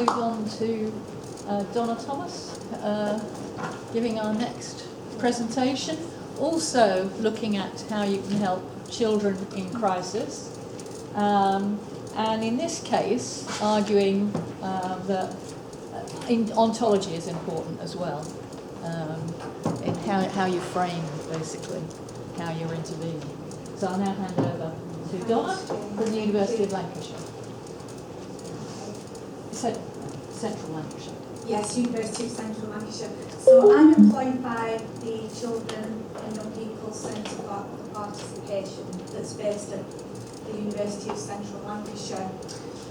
move on to Donna Thomas, giving our next presentation. Also looking at how you can help children in crisis. And in this case, arguing that ontology is important as well, in how you frame, basically, how you're intervening. So I'll now hand over to Donna from the University of Lancashire. Central Lancashire. Yes, University of Central Lancashire. So I'm employed by the Children and Young People Centre for Participation that's based at the University of Central Lancashire.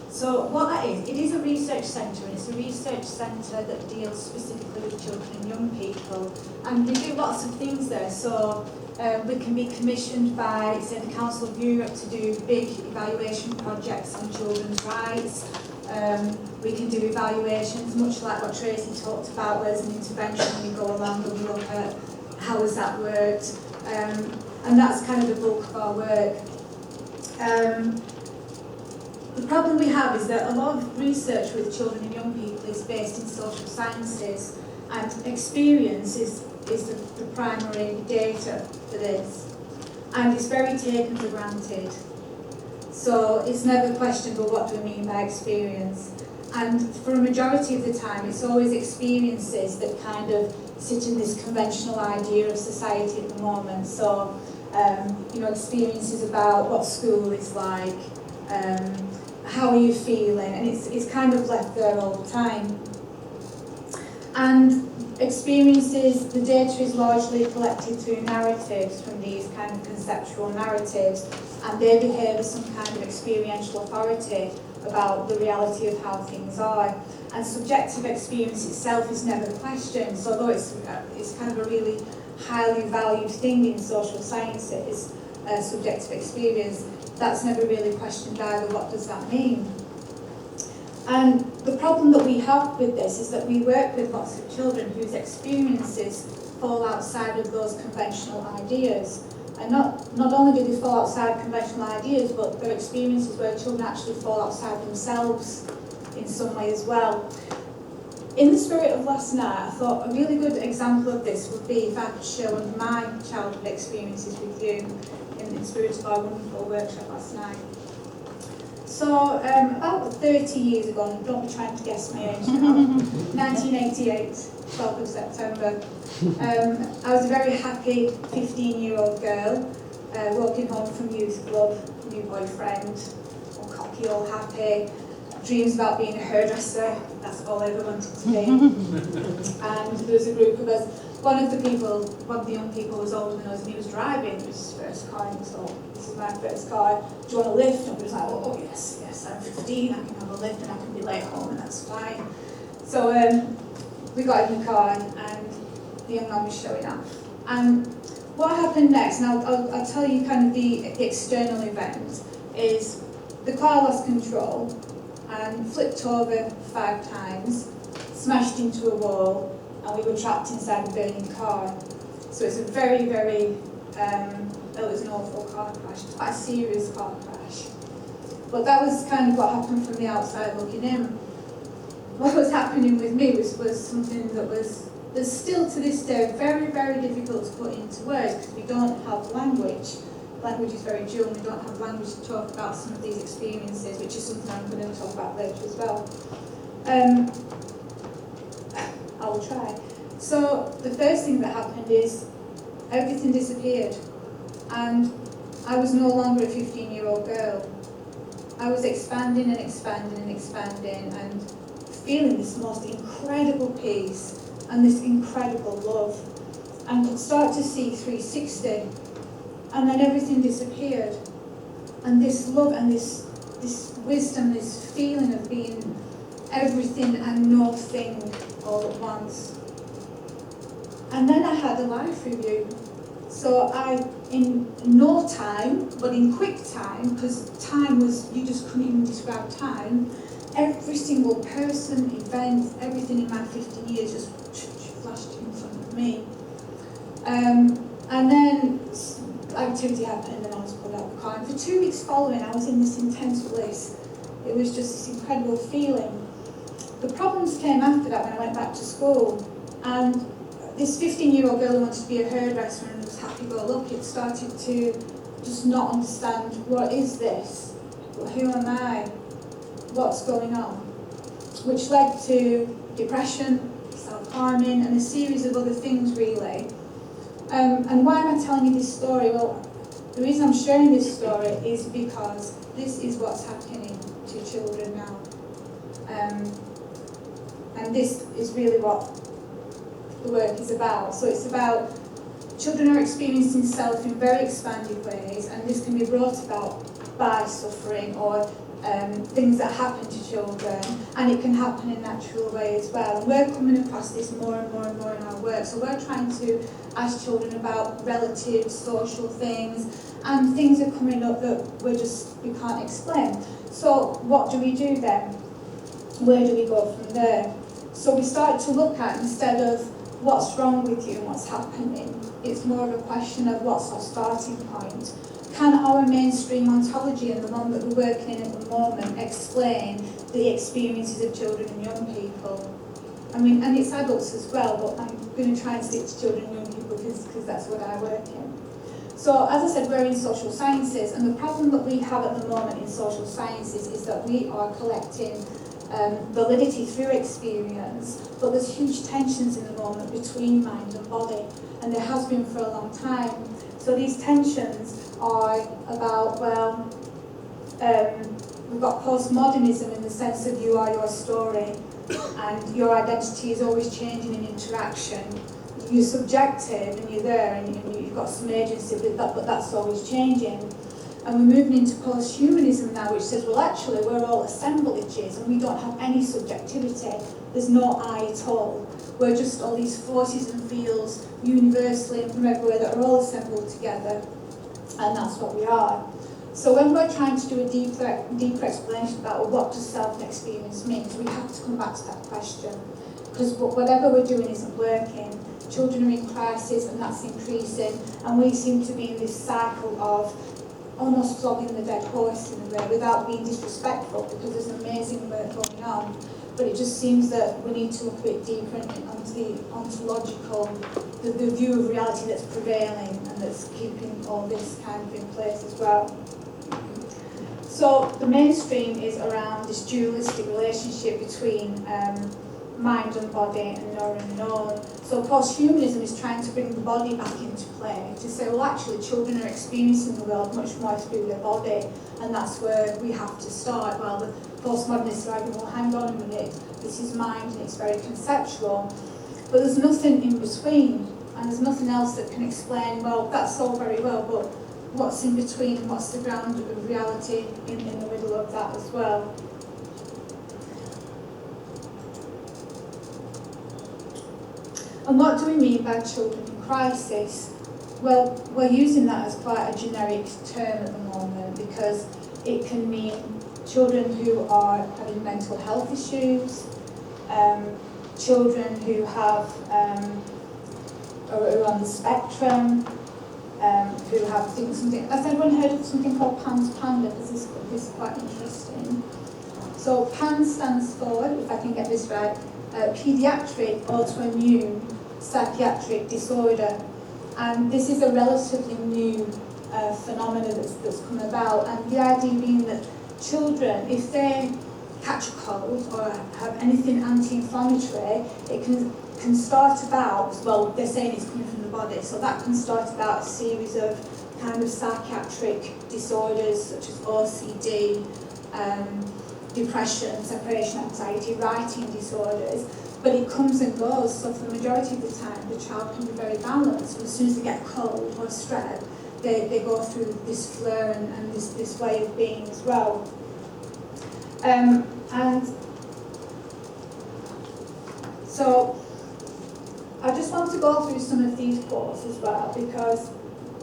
So what that is, it is a research centre, and it's a research centre that deals specifically with children and young people, and they do lots of things there. So we can be commissioned by, say, the Council of Europe to do big evaluation projects on children's rights. We can do evaluations, much like what Tracy talked about, where there's an intervention, we go along and we look at how has that worked, and that's kind of the bulk of our work. The problem we have is that a lot of research with children and young people is based in social sciences, and experience is the primary data for this, and it's very taken for granted. So it's never questioned, but what do we mean by experience? And for a majority of the time, it's always experiences that kind of sit in this conventional idea of society at the moment. So, experiences about what school is like, how are you feeling, and it's kind of left there all the time. And experiences, the data is largely collected through narratives from these kind of conceptual narratives, and they behave as some kind of experiential authority about the reality of how things are. And subjective experience itself is never questioned, so although it's kind of a really highly valued thing in social sciences, subjective experience, that's never really questioned either. What does that mean? And the problem that we have with this is that we work with lots of children whose experiences fall outside of those conventional ideas. And not only do they fall outside conventional ideas, but there are experiences where children actually fall outside themselves in some way as well. In the spirit of last night, I thought a really good example of this would be if I could share one of my childhood experiences with you in the spirit of our wonderful workshop last night. So about 30 years ago, and don't be trying to guess my age now, 1988, 12th of September, I was a very happy 15-year-old girl, walking home from youth club, new boyfriend, all cocky, all happy, dreams about being a hairdresser, that's all I ever wanted to be. And there was a group of us, one of the young people was older than us, and he was driving. It was his first car, and he thought, this is my first car, do you want a lift? And we was like, oh yes, I'm 15, I can have a lift and I can be late home, and that's fine. So we got in the car, and the young man was showing up. And what happened next, and I'll tell you kind of the external event, is the car lost control and flipped over 5 times, smashed into a wall, and we were trapped inside a burning car. So it's a very, very, it was an awful car crash, quite a serious car crash. But that was kind of what happened from the outside looking in. What was happening with me was something that's still to this day very, very difficult to put into words, because we don't have language. Language is very dual, and we don't have language to talk about some of these experiences, which is something I'm going to talk about later as well. I will try. So the first thing that happened is everything disappeared, and I was no longer a 15-year-old girl. I was expanding and expanding and expanding, and feeling this most incredible peace and this incredible love, and could start to see 360. And then everything disappeared, and this love and this wisdom, this feeling of being everything and nothing all at once. And then I had a life review. So I, in no time, but in quick time, because time was, you just couldn't even describe time, every single person, event, everything in my 15 years just flashed in front of me. And then activity happened, and I was pulled out of the car. And for 2 weeks following, I was in this intense bliss. It was just this incredible feeling. The problems came after that when I went back to school, and this 15-year-old girl who wanted to be a hairdresser and was happy-go-lucky started to just not understand, what is this? Who am I? What's going on? Which led to depression, self-harming, and a series of other things, really. And why am I telling you this story? Well, the reason I'm sharing this story is because this is what's happening to children now. And this is really what the work is about. So it's about children are experiencing self in very expanded ways, and this can be brought about by suffering or things that happen to children, and it can happen in a natural way as well. And we're coming across this more and more and more in our work. So we're trying to ask children about relative social things, and things are coming up that we can't explain. So what do we do then? Where do we go from there? So we start to look at, instead of what's wrong with you and what's happening, it's more of a question of what's our starting point. Can our mainstream ontology and the one that we're working in at the moment explain the experiences of children and young people? I mean, and it's adults as well, but I'm going to try and stick to children and young people because that's what I work in. So, as I said, we're in social sciences, and the problem that we have at the moment in social sciences is that we are collecting validity through experience, but there's huge tensions in the moment between mind and body, and there has been for a long time. So these tensions are about, well, we've got postmodernism in the sense of you are your story, and your identity is always changing in interaction. You're subjective and you're there, and you've got some agency with that, but that's always changing. And we're moving into post-humanism now, which says, well, actually, we're all assemblages and we don't have any subjectivity. There's no I at all. We're just all these forces and fields universally and from everywhere that are all assembled together, and that's what we are. So when we're trying to do a deeper explanation about, well, what does self-experience mean, we have to come back to that question. Because whatever we're doing isn't working. Children are in crisis, and that's increasing, and we seem to be in this cycle of almost flogging the dead horse in a way, without being disrespectful, because there's amazing work going on. But it just seems that we need to look a bit deeper onto the ontological, the view of reality that's prevailing and that's keeping all this kind of in place as well. So the mainstream is around this dualistic relationship between mind and body and knower and known. So posthumanism is trying to bring the body back into play, to say, well, actually, children are experiencing the world much more through their body, and that's where we have to start. While the postmodernists are arguing, well, hang on a minute, this is mind and it's very conceptual. But there's nothing in between, and there's nothing else that can explain, well, that's all very well, but what's in between and what's the ground of reality in the middle of that as well. And what do we mean by children in crisis? Well, we're using that as quite a generic term at the moment, because it can mean children who are having mental health issues, children who have are on the spectrum, who have something. Has anyone heard of something called PANS Panda? Because this is quite interesting. So PANS stands for, if I can get this right, Pediatric Autoimmune Psychiatric Disorder, and this is a relatively new phenomena that's come about, and the idea being that children, if they catch a cold or have anything anti-inflammatory, it can start about, well, they're saying it's coming from the body, so that can start about a series of kind of psychiatric disorders such as OCD, depression, separation anxiety, writing disorders, but it comes and goes. So for the majority of the time, the child can be very balanced. But as soon as they get a cold or strep, they go through this flare and this way of being as well. And so I just want to go through some of these quotes as well, because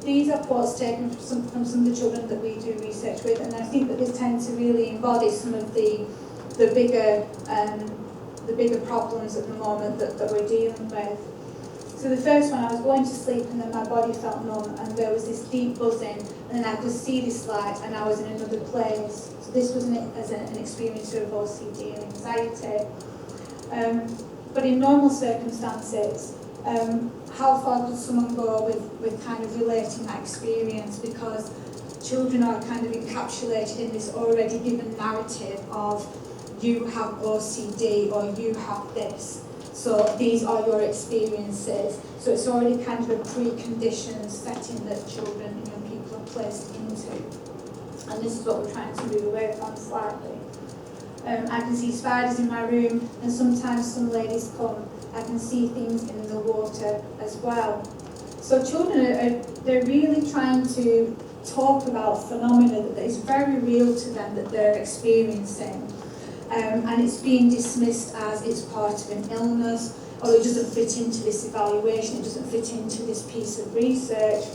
these are quotes taken from some of the children that we do research with, and I think that they tend to really embody some of the bigger problems at the moment that we're dealing with. So the first one, I was going to sleep and then my body felt numb and there was this deep buzzing, and then I could see this light and I was in another place. So this was an experience of OCD and anxiety. But in normal circumstances, how far could someone go with kind of relating that experience? Because children are kind of encapsulated in this already given narrative of you have OCD or you have this. So these are your experiences. So it's already kind of a preconditioned setting that children and young people are placed into. And this is what we're trying to move away from slightly. I can see spiders in my room, and sometimes some ladies come. I can see things in the water as well. So children they're really trying to talk about phenomena that is very real to them that they're experiencing. And it's being dismissed as it's part of an illness, or it doesn't fit into this evaluation, it doesn't fit into this piece of research.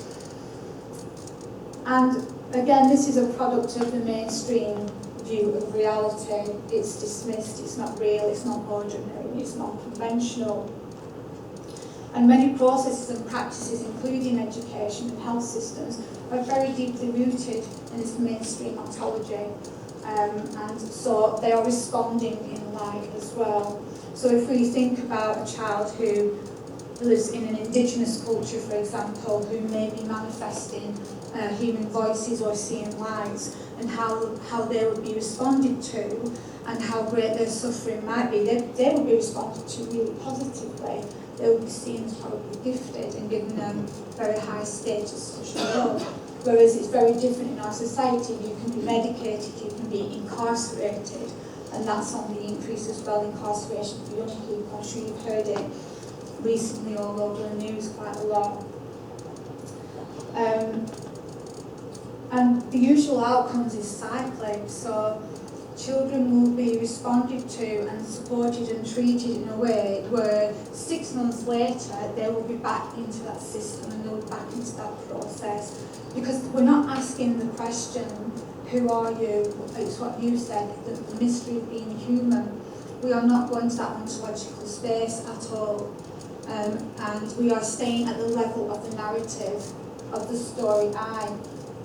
And again, this is a product of the mainstream view of reality. It's dismissed, it's not real, it's not ordinary, it's not conventional. And many processes and practices, including education and health systems, are very deeply rooted in this mainstream ontology. And so they are responding in light as well. So if we think about a child who lives in an indigenous culture, for example, who may be manifesting human voices or seeing lights, and how they would be responded to, and how great their suffering might be, they would be responded to really positively. They would be seen as probably gifted and given very high status social love. Whereas it's very different in our society. You can be medicated, you can be incarcerated, and that's on the increase as well, incarceration for young people. I'm sure you've heard it recently all over the news quite a lot. And the usual outcomes is cycling. So children will be responded to and supported and treated in a way where 6 months later they will be back into that system and they'll be back into that process. Because we're not asking the question, who are you? It's what you said, the mystery of being human. We are not going to that ontological space at all. And we are staying at the level of the narrative of the story I.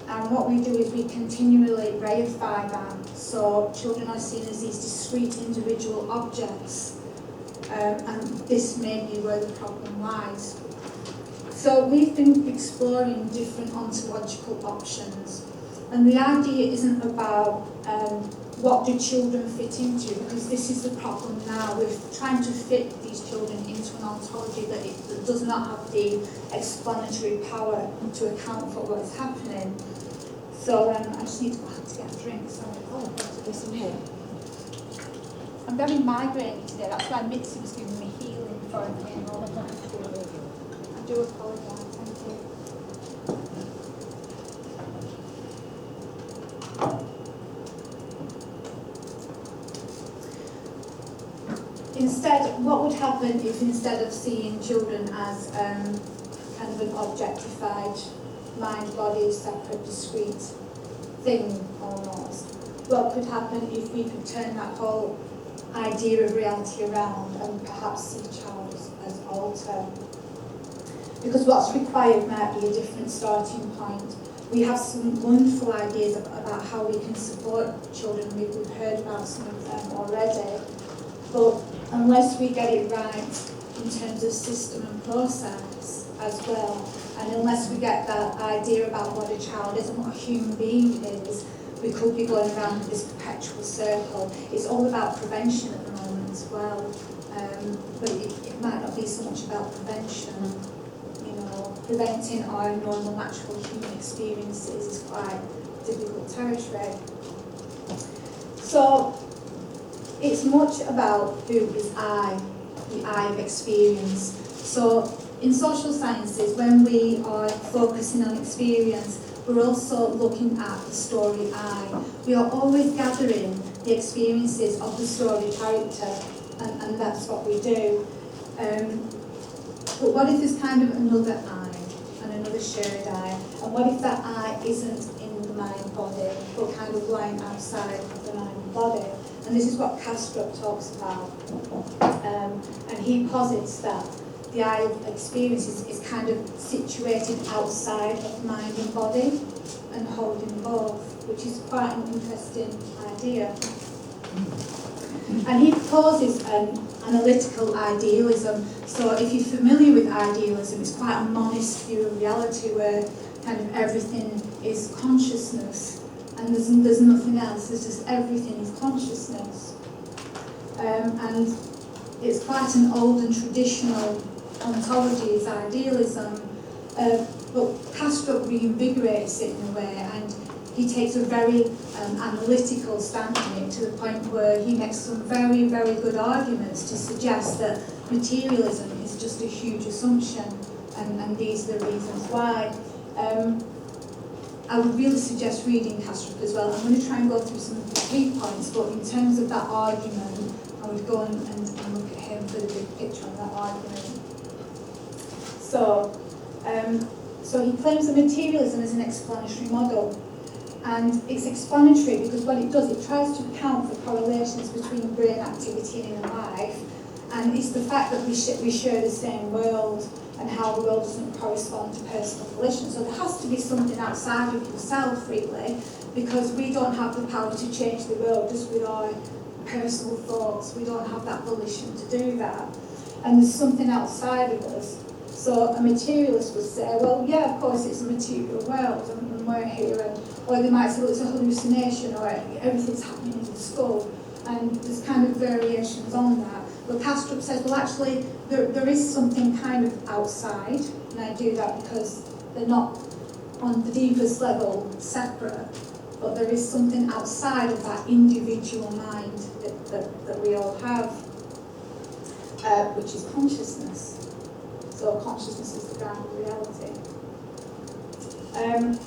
And what we do is we continually reify that. So children are seen as these discrete individual objects. And this may be where the problem lies. So we've been exploring different ontological options. And the idea isn't about what do children fit into, because this is the problem now. We're trying to fit these children into an ontology that does not have the explanatory power to account for what is happening. So I just need to go out to get a drink. Sorry. Oh, there's some here. I'm very migraine today. That's why Mitzi was giving me healing before I came home. I do apologise. Thank you. Instead, what would happen if instead of seeing children as kind of an objectified mind, body, separate, discrete thing almost, what could happen if we could turn that whole idea of reality around and perhaps see a child as alter? Because what's required might be a different starting point. We have some wonderful ideas about how we can support children. We've heard about some of them already. But unless we get it right in terms of system and process as well, and unless we get that idea about what a child is and what a human being is, we could be going around in this perpetual circle. It's all about prevention at the moment as well. But it might not be so much about prevention. You know, preventing our normal, natural human experiences is quite difficult territory. So it's much about who is I, the I of experience. So in social sciences, when we are focusing on experience, we're also looking at the story I. We are always gathering the experiences of the story character, and that's what we do. But what if there's kind of another I, and another shared I? And what if that I isn't in the mind body, but kind of lying outside of the mind body? And this is what Kastrup talks about. And he posits that the I of experience is kind of situated outside of mind and body and holding both, which is quite an interesting idea. And he proposes an analytical idealism. So if you're familiar with idealism, it's quite a monist view of reality where kind of everything is consciousness and there's nothing else, there's just everything is consciousness. And it's quite an old and traditional ontology, is idealism, but Kastrup reinvigorates it in a way, and he takes a very analytical stand on it to the point where he makes some very, very good arguments to suggest that materialism is just a huge assumption, and these are the reasons why. I would really suggest reading Kastrup as well. I'm going to try and go through some key points, but in terms of that argument, I would go and look at him for the big picture on that argument. So he claims that materialism is an explanatory model. And it's explanatory because what it does, it tries to account for correlations between brain activity and inner life. And it's the fact that we share the same world and how the world doesn't correspond to personal volition. So there has to be something outside of yourself, really, because we don't have the power to change the world just with our personal thoughts. We don't have that volition to do that. And there's something outside of us. So a materialist would say, well, yeah, of course it's a material world and we're here, or they might say, well, it's a hallucination, or everything's happening in the skull, and there's kind of variations on that. But Kastrup says, well, actually, there is something kind of outside, and I do that because they're not on the deepest level separate, but there is something outside of that individual mind that we all have, which is consciousness. So consciousness is the ground of reality.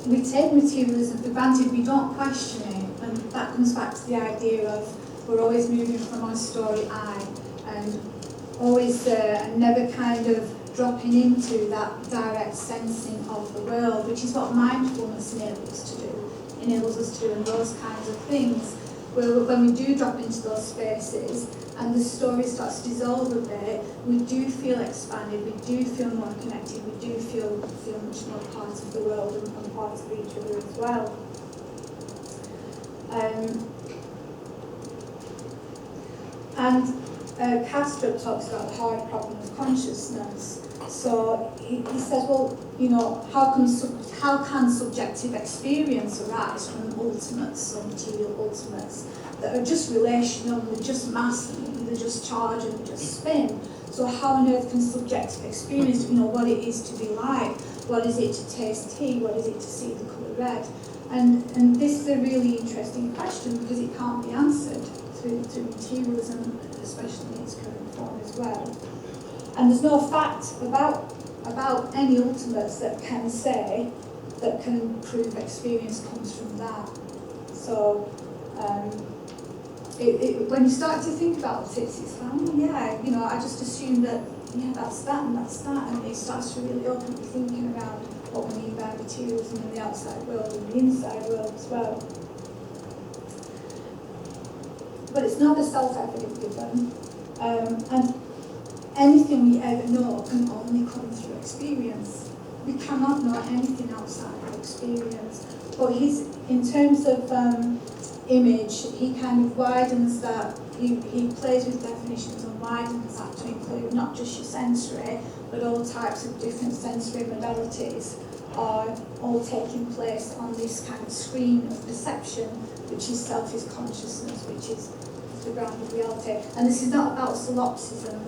We take materialism for granted, we don't question it, and that comes back to the idea of we're always moving from our story I, and always there, and never kind of dropping into that direct sensing of the world, which is what mindfulness enables us to do, and those kinds of things. Where when we do drop into those spaces and the story starts to dissolve a bit, we do feel expanded, we do feel more connected, we do feel much more part of the world and part of each other as well. Kastrup talks about the hard problem of consciousness. So he says, well, you know, how can subjective experience arise from ultimates or material ultimates that are just relational, they're just mass, and they're just charge, and they're just spin? So how on earth can subjective experience, you know, what it is to be like? What is it to taste tea? What is it to see the colour red? And this is a really interesting question because it can't be answered through materialism, especially in its current form as well. And there's no fact about any ultimates that can say, that can prove experience comes from that. So when you start to think about it, it's like, oh yeah, you know, I just assume that, yeah, that's that and that's that, and it starts to really open your thinking around what we mean by materialism in the outside world and the inside world as well. But it's not a self-evident given, and anything we ever know can only come through experience. We cannot know anything outside of experience. But in terms of image, he kind of widens that, he plays with definitions and widens that to include not just your sensory, but all types of different sensory modalities are all taking place on this kind of screen of perception, which itself is consciousness, which is the ground of reality. And this is not about solipsism.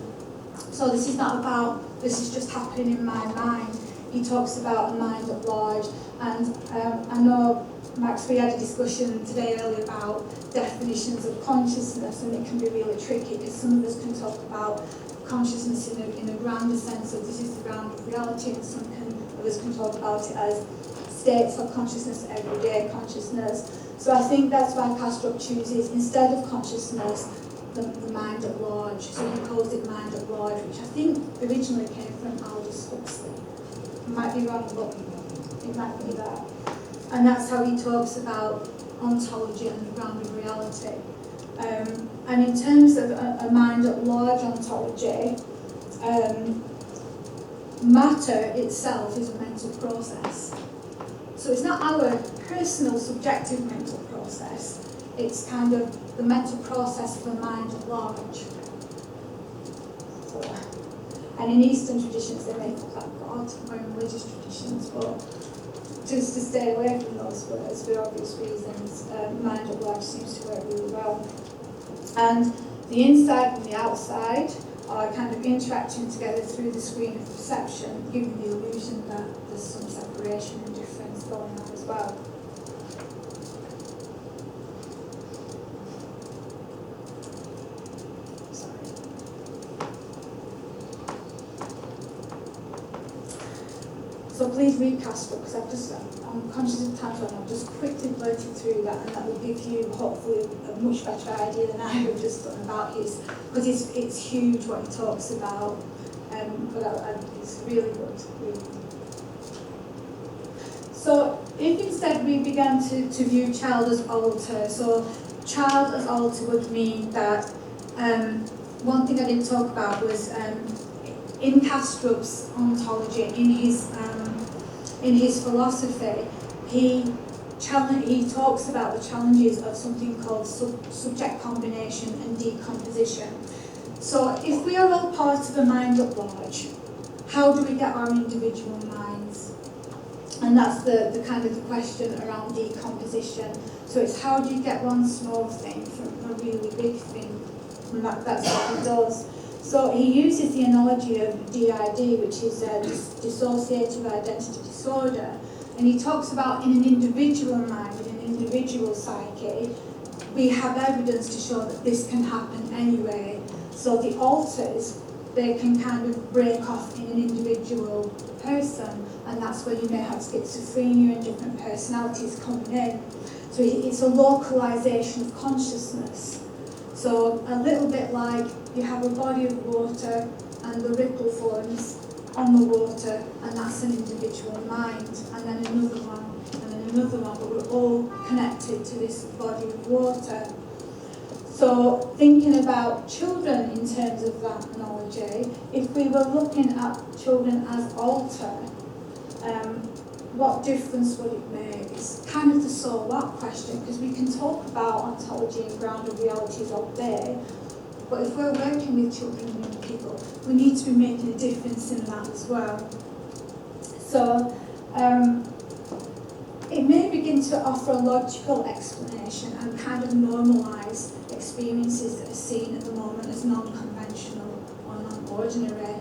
So this is not about, this is just happening in my mind. He talks about a mind at large, and I know, Max, we had a discussion today earlier about definitions of consciousness, and it can be really tricky because some of us can talk about consciousness in a grander sense of this is the ground of reality, and some of us can talk about it as states of consciousness, everyday consciousness. So I think that's why Kastrup chooses, instead of consciousness, the mind at large. So he calls it mind at large, which I think originally came from Aldous Huxley. I might be wrong, but it might be that. And that's how he talks about ontology and the ground of reality. And in terms of a mind at large ontology, matter itself is a mental process. So it's not our personal subjective mental process, It's kind of the mental process of the mind at large. So, and in Eastern traditions, they make up that God, or in religious traditions, but just to stay away from those words for obvious reasons, mind at large seems to work really well. And the inside and the outside are kind of interacting together through the screen of perception, giving the illusion that there's some separation and difference going on as well. So please read Castro, because I'm conscious of time, so I'll just quickly blurted through that, and that will give you hopefully a much better idea than I have just done about his, because it's huge what he talks about, but it's really good. Really. So if instead we began to view child as alter, so child as alter would mean that, one thing I didn't talk about was in Kastrup's ontology, in his philosophy, he talks about the challenges of something called subject combination and decomposition. So if we are all part of a mind at large, how do we get our individual minds? And that's the kind of the question around decomposition. So it's how do you get one small thing from a really big thing? And that's what he does. So he uses the analogy of DID, which is dissociative identity disorder, and he talks about in an individual mind, in an individual psyche, we have evidence to show that this can happen anyway. So the alters, they can kind of break off in an individual person, and that's where you may have schizophrenia and different personalities coming in. So it's a localization of consciousness. So a little bit like you have a body of water and the ripple forms on the water, and that's an individual mind, and then another one, and then another one, but we're all connected to this body of water. So thinking about children in terms of that analogy, if we were looking at children as alter, what difference would it make? It's kind of the so what question, because we can talk about ontology and grounded realities all day, but if we're working with children and young people, we need to be making a difference in that as well. So it may begin to offer a logical explanation and kind of normalise experiences that are seen at the moment as non-conventional or non-ordinary.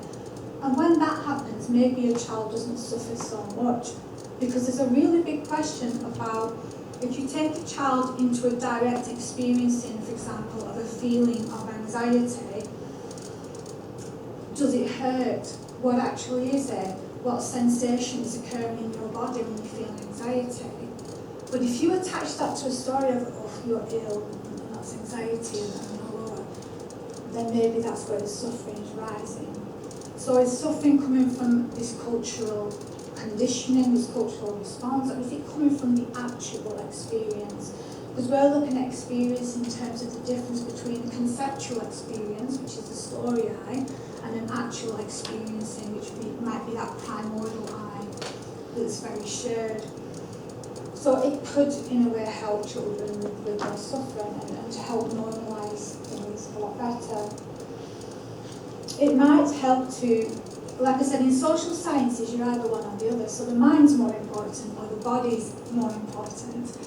And when that happens, maybe a child doesn't suffer so much, because there's a really big question about if you take a child into a direct experiencing, for example, of a feeling of anxiety, does it hurt? What actually is it? What sensation is occurring in your body when you feel anxiety? But if you attach that to a story of, oh, you're ill, and that's anxiety, and then maybe that's where the suffering is rising. So is suffering coming from this cultural conditioning, this cultural response, or is it coming from the actual experience? Because we're looking at experience in terms of the difference between the conceptual experience, which is the story I, and an actual experiencing, which might be that primordial I that's very shared. So it could, in a way, help children with their suffering and to help normalise things a lot better. It might help to, like I said, in social sciences, you're either one or the other. So the mind's more important or the body's more important.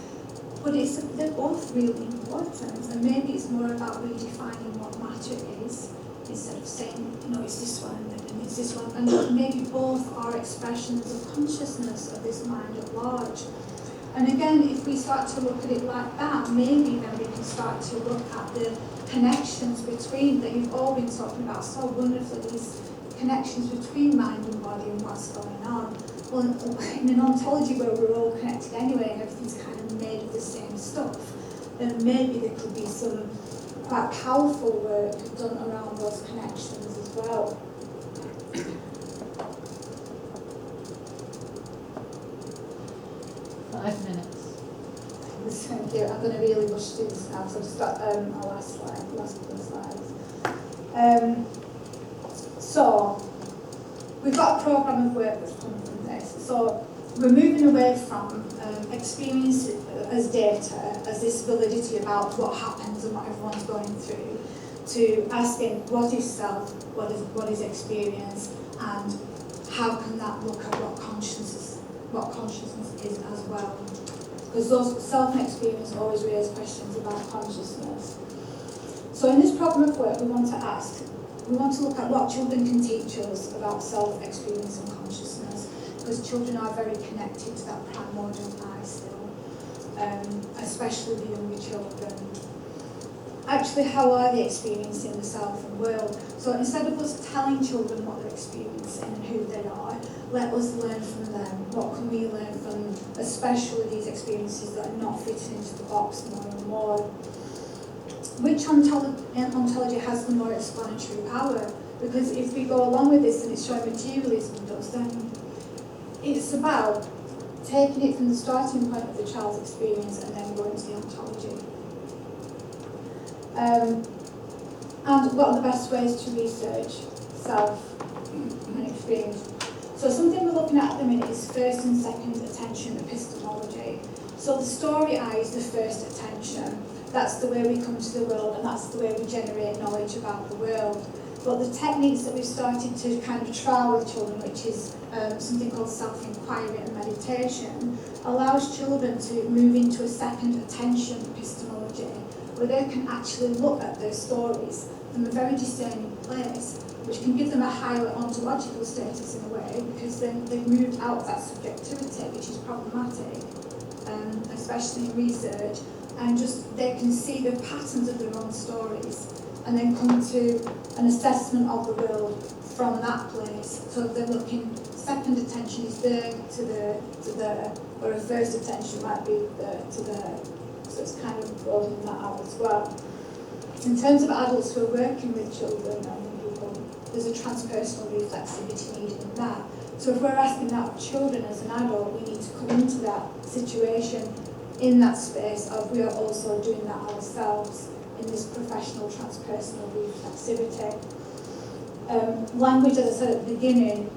But they're both really important. And maybe it's more about redefining what matter is, instead of saying, it's this one and it's this one. And maybe both are expressions of consciousness of this mind at large. And again, if we start to look at it like that, maybe then we can start to look at the connections between, that you've all been talking about so wonderfully, these connections between mind and body and what's going on. Well, in an ontology where we're all connected anyway and everything's kind of made of the same stuff, then maybe there could be some quite powerful work done around those connections as well. Thank you. I'm going to really rush through this now, so I've just got our last couple of slides. So we've got a programme of work that's coming from this. So we're moving away from experience as data, as this validity about what happens and what everyone's going through, to asking what is self, what is experience, and how can that look at what consciousness is as well. Because those self and experience always raise questions about consciousness. So in this problem of work, we want to look at what children can teach us about self, experience and consciousness, because children are very connected to that primordial I still, especially the younger children. Actually, how are they experiencing the self and world? So instead of us telling children what they're experiencing and who they are, let us learn from them. What can we learn from, especially these experiences that are not fitting into the box more and more? Which ontology has the more explanatory power? Because if we go along with this and it's showing materialism does, then it's about taking it from the starting point of the child's experience and then going to the ontology. And what are the best ways to research self and experience? So something we're looking at the minute is first and second attention epistemology. So the story eye is the first attention. That's the way we come to the world, and that's the way we generate knowledge about the world. But the techniques that we've started to kind of trial with children, which is something called self-inquiry and meditation, allows children to move into a second attention epistemology, where they can actually look at their stories from a very discerning place, which can give them a higher ontological status in a way, because then they've moved out of that subjectivity, which is problematic, especially in research, and just they can see the patterns of their own stories, and then come to an assessment of the world from that place. So they're looking, second attention is there to there, or a first attention might be there to there. So it's kind of broadening that out as well. In terms of adults who are working with children and young people, there's a transpersonal reflexivity needed in that. So if we're asking that of children as an adult, we need to come into that situation in that space of we are also doing that ourselves in this professional transpersonal reflexivity. Language, as I said at the beginning,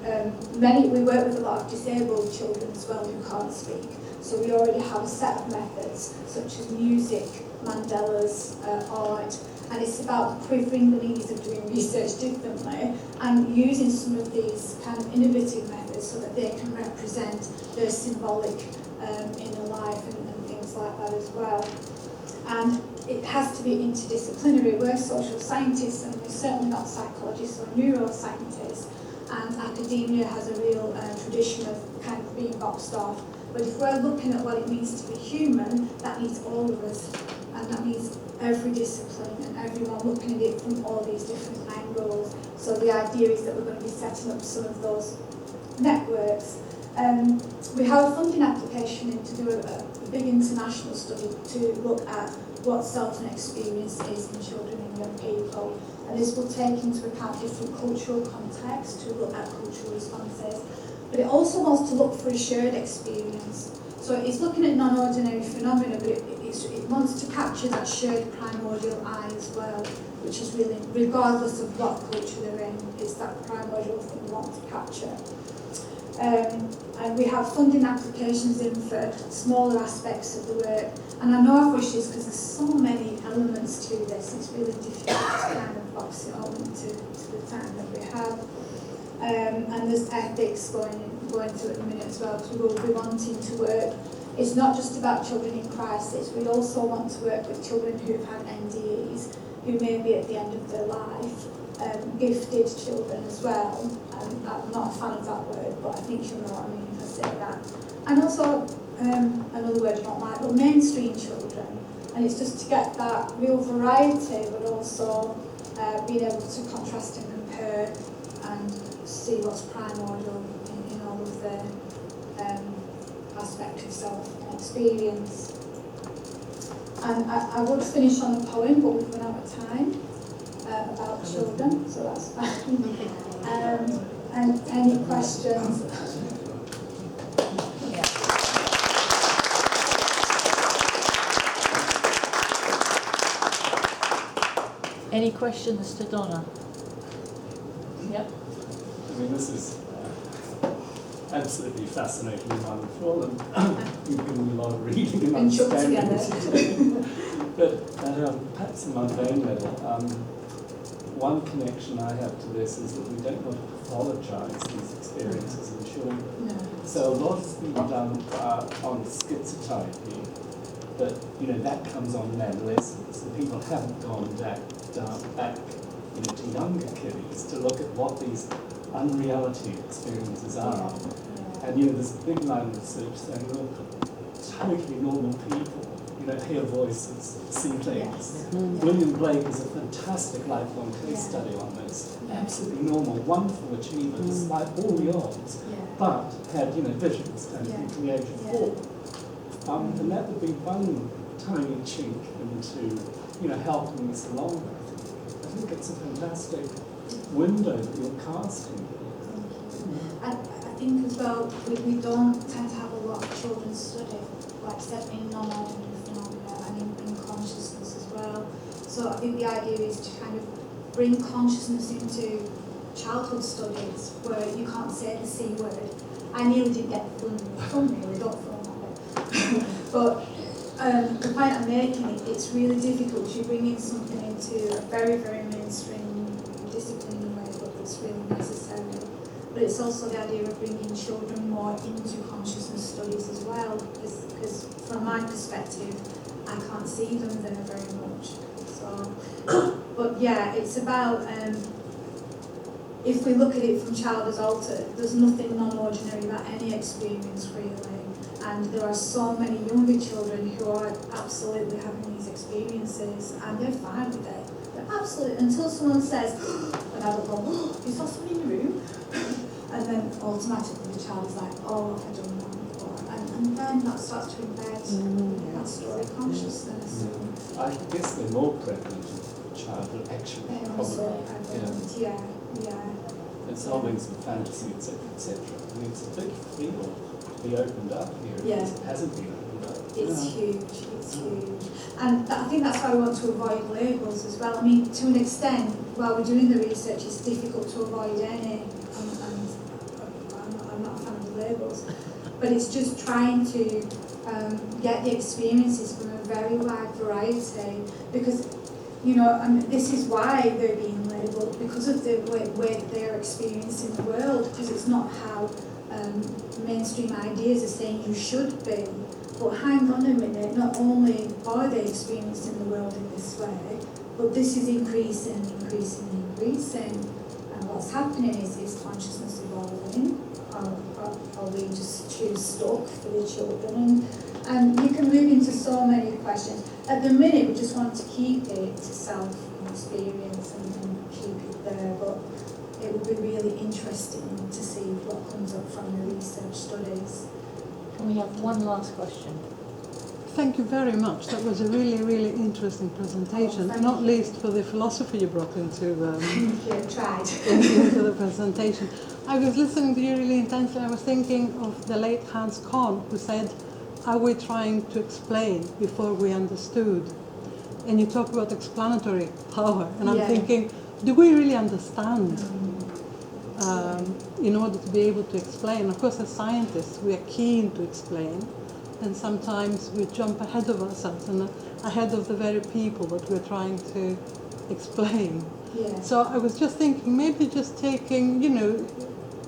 we work with a lot of disabled children as well who can't speak. So we already have a set of methods such as music, Mandela's, art, and it's about quivering the knees of doing research differently and using some of these kind of innovative methods so that they can represent their symbolic inner life and things like that as well. And it has to be interdisciplinary. We're social scientists and we're certainly not psychologists or neuroscientists, and academia has a real tradition of kind of being boxed off. But if we're looking at what it means to be human, that needs all of us, and that means every discipline and everyone looking at it from all these different angles. So the idea is that we're going to be setting up some of those networks. We have a funding application in to do a big international study to look at what self and experience is in children and young people. And this will take into account different cultural contexts to look at cultural responses. But it also wants to look for a shared experience. So it's looking at non-ordinary phenomena, but it wants to capture that shared primordial I as well, which is really, regardless of what culture they're in, is that primordial thing we want to capture. And we have funding applications in for smaller aspects of the work. And I know I've rushed this because there's so many elements to this, it's really difficult to kind of box it all into the time that we have. And there's ethics going through at the minute as well, because we will be wanting to work. It's not just about children in crisis, we also want to work with children who've had NDEs, who may be at the end of their life, gifted children as well. I'm not a fan of that word, but I think you'll know what I mean if I say that. And also, another word I don't like, but mainstream children. And it's just to get that real variety, but also being able to contrast and compare and see what's primordial in all of the aspects of self and experience. And I would finish on a poem, but we've run out of time about children, so that's fine. And any questions? Yeah. Any questions to Donna? Yep. I mean, this is absolutely fascinating and wonderful, and you've given me a lot of reading and And chucked understanding. But at perhaps a mundane level, one connection I have to this is that we don't want to pathologise these experiences in children. No. So a lot has been done on schizotypy, but that comes on in adolescence, and people haven't gone back to younger kiddies to look at what these unreality experiences are. And there's a big line of research saying, look, totally normal people, hear voices, see things. William Blake is a fantastic lifelong case study on this. Absolutely normal, wonderful achiever, despite all the odds, but had visions to the age of 4. And that would be one tiny chink into helping us along. I think it's a fantastic window that you're casting. I think as well, we don't tend to have a lot of children study, like certainly in non-ordinary phenomena and in consciousness as well. So I think the idea is to kind of bring consciousness into childhood studies where you can't say the C word. I nearly did get the thumbnail, don't film that. But the point I'm making, it's really difficult to bring in something into a very, very mainstream discipline in a way, but it's really necessary. But it's also the idea of bringing children more into consciousness studies as well, because from my perspective, I can't see them there very much. So, but yeah, it's about, if we look at it from child as altered, there's nothing non-ordinary about any experience really. And there are so many younger children who are absolutely having these experiences and they're fine with it. They're absolutely, until someone says, an adult will go, oh, you saw something in the room? And then automatically the child is like, oh, I've done that before. And then that starts to embed that story consciousness. I guess they're more prevalent in childhood, actually. They're also prevalent, yeah. And solving some fantasy, etc., etc. I mean, it's a big field to be opened up here. Yeah. It hasn't been opened up. It's huge. And I think that's why we want to avoid labels as well. I mean, to an extent, while we're doing the research, it's difficult to avoid any, and I'm not a fan of the labels, but it's just trying to get the experiences from a very wide variety, because, this is why they're being labelled, because of the way that they're experiencing the world, because it's not how mainstream ideas are saying you should be. But hang on a minute, not only are they experiencing the world in this way, but this is increasing. And what's happening is consciousness evolving. Are we just too stuck for the children? And you can move into so many questions. At the minute, we just want to keep it to self-experience and keep it there. But it will be really interesting to see what comes up from the research studies. Can we have one last question? Thank you very much. That was a really, really interesting presentation, not least for the philosophy you brought into into the presentation. I was listening to you really intensely. I was thinking of the late Hans Kahn, who said, are we trying to explain before we understood? And you talk about explanatory power, and I'm thinking, do we really understand in order to be able to explain? Of course, as scientists, we are keen to explain, and sometimes we jump ahead of ourselves and ahead of the very people that we're trying to explain. Yeah. So I was just thinking, maybe just taking,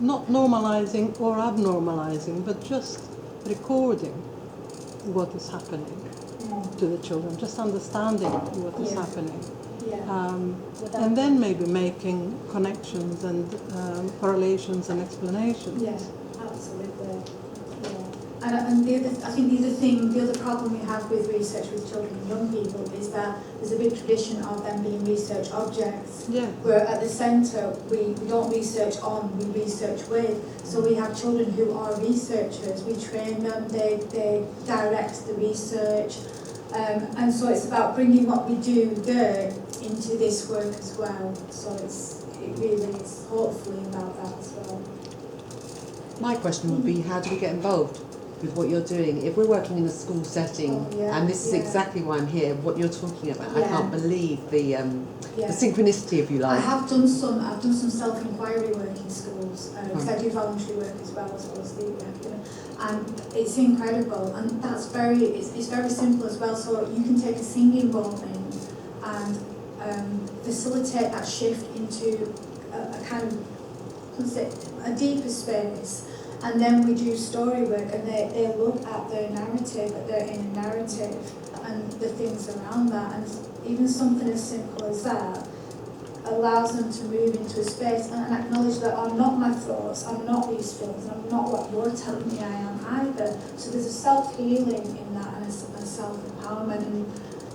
not normalizing or abnormalizing, but just recording what is happening to the children, just understanding what is happening. And then maybe making connections and correlations and explanations. Yes, absolutely. And the other problem we have with research with children and young people is that there's a big tradition of them being research objects. Yeah. Where at the centre we don't research on, we research with. So we have children who are researchers, we train them, they direct the research. And so it's about bringing what we do there into this work as well. So it really is hopefully about that as well. My question would be, how do we get involved? with what you're doing. If we're working in a school setting, Oh, yeah, and this is yeah. exactly why I'm here, what you're talking about, I Yeah. can't believe the Yeah. synchronicity, if you I like. have done some. I've done some self-inquiry work in schools because I do voluntary work as well as the academic, and it's incredible. And that's it's very simple as well. So you can take a singing morning and facilitate that shift into a kind of, let's say, a deeper space. And then we do story work, and they look at their narrative, at their inner narrative, and the things around that. And even something as simple as that allows them to move into a space and acknowledge that I'm not my thoughts, I'm not these feelings, I'm not what you're telling me I am either. So there's a self-healing in that and a self-empowerment. And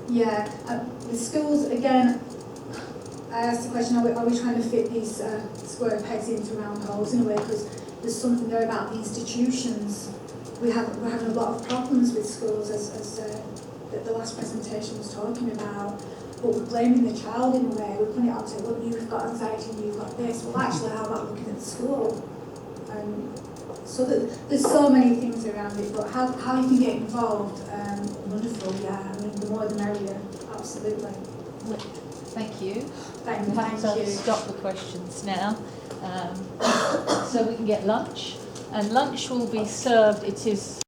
yeah, with schools, again, I asked the question, are we trying to fit these square pegs into round holes in a way? Because there's something there about the institutions. We're having a lot of problems with schools, as the last presentation was talking about. But we're blaming the child in a way. We're putting it on to, well, you've got anxiety and you've got this. Well, actually, how about looking at the school? So there's so many things around it. But how you can get involved, wonderful. Yeah, I mean, the more the merrier. Absolutely. Thank you. Thank We'll have to you. stop the questions now, so we can get lunch. And lunch will be served. It is